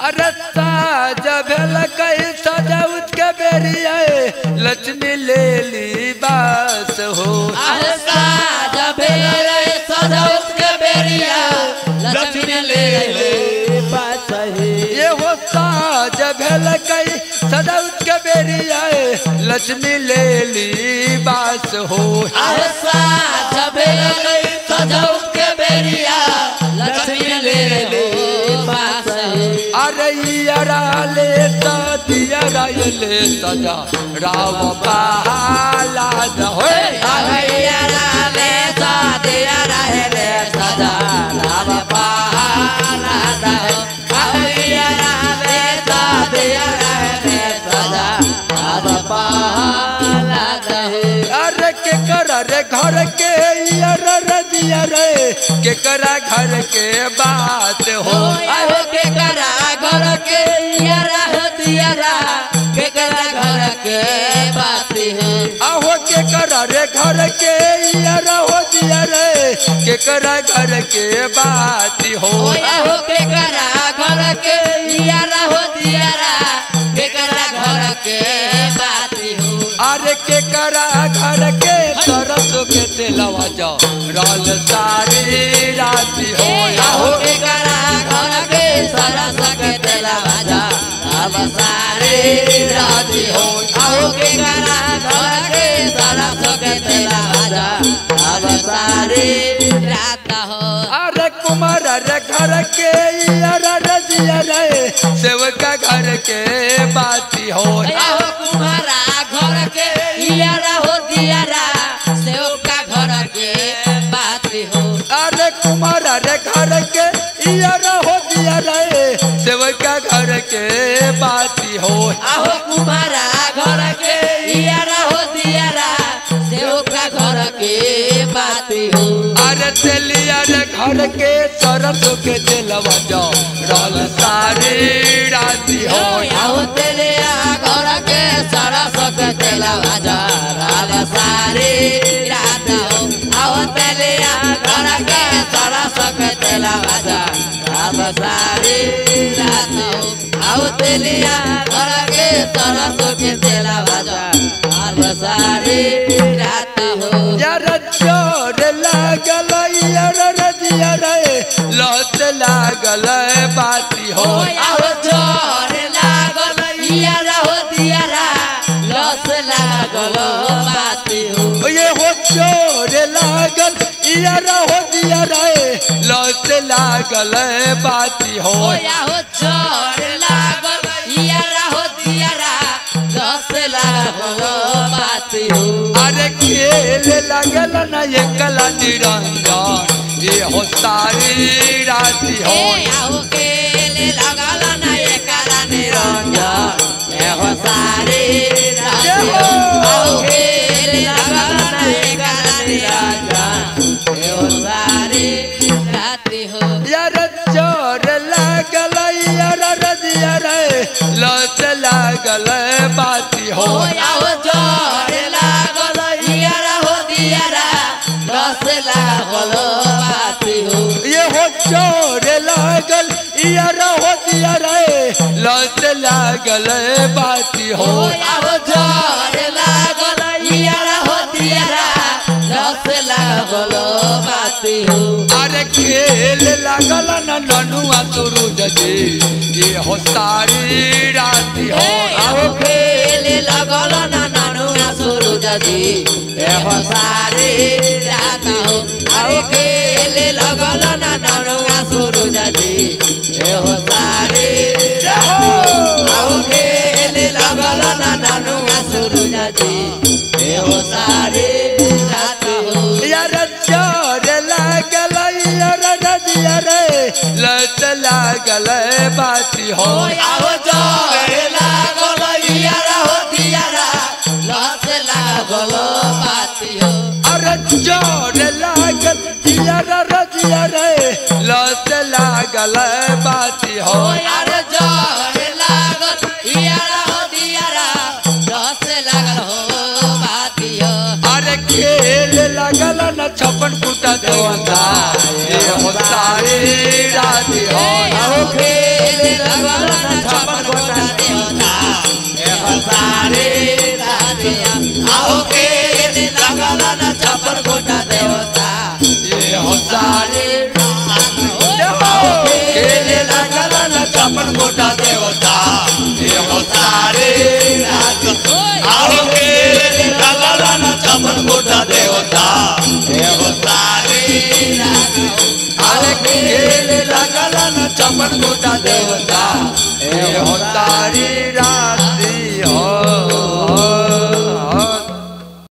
अरे साज भेल कई सजावट के बेरिया लक्ष्मी ले ली बास हो। अरे साज भेल सजावट के बेरिया लक्ष्मी ले ली बास ये हो साज भेल कई सजावट के बेरिया लक्ष्मी ले ली बास हो। अरे साज भेल कई सजावट के बेरिया लक्ष्मी ले ली बास अरे यारा ले दिया ले सजा राम बहाला हो। अरे यारा ले दिया ले सजा राम बहाला हो। अरे यारा ले दिया ले सजा राम बहाला हो। अरे के करा रे घर के यारा रजिया रे के करा घर के बात हो। अरे के करा घर के यारा दियारा के करा घर के बात हो। आहो के करा रे घर के यारा हो दिया रे के करा घर के बात हो। आहो के करा घर के यारा हो दियारा के करा घर के बात हो। अरे के करा घर के सरसों के तेलवा जाओ राल सारी राती हो। आहो के करा घर के सरसों के तेलवा जाओ राल सारी राती हो। आहो के करा घर के सरसों के तेलवा जाओ राल सारी रात हो। अरे कुमार रे घर के यारा रजिया रे सेवका घर के बाती हो। आहो कुमारा घर के यारा हो दियारा सेवका घर के बात हो। अरे कुमार रे घर के यारा हो दिया रे सेवका घर के बाती हो। आहो कुमारा घर के यारा हो दियारा सेवका घर के बात हो। अरे तेलिया रे घर के सरसों के तेलवा जाओ राल सारी राती हो। आहो तेलिया घर के सरसों के तेलवा जाओ राल सारी रात हो। आहो तेलिया घर के सरसों के तेलवा जाओ राल सारी रात हो। आहो तेलिया घर के सरसों के तेलवा जाओ राल सारी रात हो। यार चोर लागल यार रजिया रे लत लागल बाती हो। आहो चोर लागल यारा हो दियारा लस लागल बाती हो। ये हो चोर लागल यार हो दिया रे लत लागल बाती हो। आहो चोर लागल यारा हो दियारा लस लागल बाती हो। अरे खेल लागल न ये कला निरंजन ये हो सारी राती हो। आहो खेल लागल ना ये काला निरंजन ये हो सारी राती हो। आहो खेल लागल ना ये काला निरंजन ये हो सारी राती हो। यार चोर लागल यार रजिया रे लत लागल बाती हो। आहो चोर लागल यारा हो दियारा लस लागल बाती हो। ये हो चोर लागल यार हो दिया रे लत लागल बाती हो। आहो चोर लागल यारा हो दियारा लस लागल बाती हो। अरे खेल लागल न ननुआ सूरज जी ये हो सारी राती हो। आहो खेल लागल ना नानुआ सूरज जी ये हो सारी रात हो। आहो खेल लागल ना नानुआ सूरज जी ये हो सारी रात हो। आहो खेल लागल ना नानुआ सूरज जी ये हो सारी रात हो। यार चोर लागल यार रजिया रे लत लागल बाती हो। आहो चोर लागल यारा हो दियारा लस लागल बाती हो। अरे चोर लागल यार रजिया रे लत लागल बाती हो। यार चोर लागल यारा हो दियारा लस लागल हो बाती हो। अरे खेल लागल न 56 फुटा देवता ये हो सारी राती हो। आहो खेल लागल मुकुटा देवता